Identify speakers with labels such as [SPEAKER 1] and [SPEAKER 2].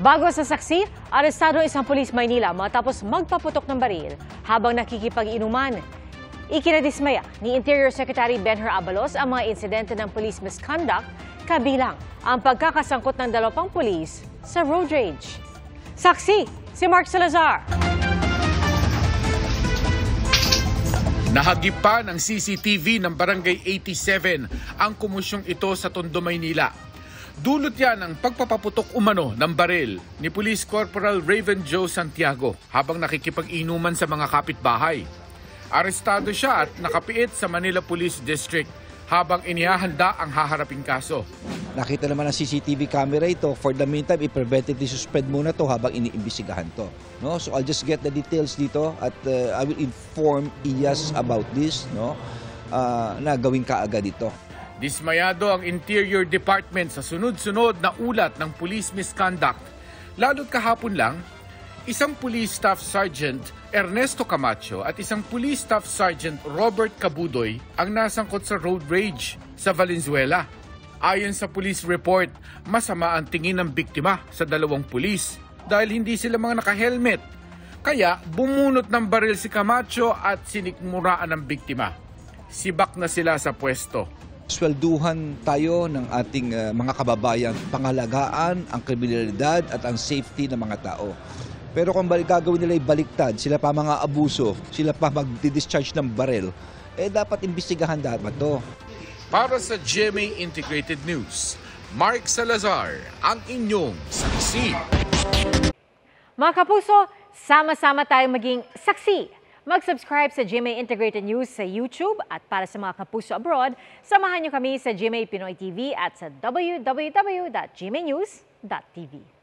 [SPEAKER 1] Bago sa saksi, arestado isang pulis Maynila matapos magpaputok ng baril habang nakikipag-inuman. Ikinadismaya ni Interior Secretary Benher Abalos ang mga insidente ng police misconduct, kabilang ang pagkakasangkot ng 2 pulis sa road rage. Saksi, si Mark Salazar.
[SPEAKER 2] Nahagip pa ng CCTV ng Barangay 87 ang kumusyong ito sa Tondo, Maynila. Dulot yan ang pagpapaputok umano ng baril ni Police Corporal Raven Joe Santiago habang nakikipag-inuman sa mga kapitbahay. Arestado siya at nakapiit sa Manila Police District habang inihahanda ang haharaping kaso.
[SPEAKER 3] Nakita naman ang CCTV camera ito. For the meantime, i-preventively suspend muna to habang iniimbestigahan to. No? So I'll just get the details dito at I will inform IAS about this, no? Na gawin kaagad ito.
[SPEAKER 2] Dismayado ang Interior Department sa sunod-sunod na ulat ng police misconduct. Lalo't kahapon lang, isang Police Staff Sergeant Ernesto Camacho at isang Police Staff Sergeant Robert Cabudoy ang nasangkot sa road rage sa Valenzuela. Ayon sa police report, masama ang tingin ng biktima sa 2 pulis dahil hindi sila mga naka-helmet. Kaya bumunot ng baril si Camacho at sinikmuraan ng biktima. Sibak na sila sa pwesto.
[SPEAKER 3] Swelduhan tayo ng ating mga kababayan, pangalagaan ang kriminalidad at ang safety ng mga tao. Pero kung gagawin nila baliktad, sila pa mga abuso, sila pa mag-discharge ng baril, dapat imbestigahan dapat to.
[SPEAKER 2] Para sa GMA Integrated News, Mark Salazar, ang inyong saksi.
[SPEAKER 1] Mga kapuso, sama-sama tayong maging saksi. Mag-subscribe sa GMA Integrated News sa YouTube at para sa mga kapuso abroad, samahan niyo kami sa GMA Pinoy TV at sa www.gmanews.tv.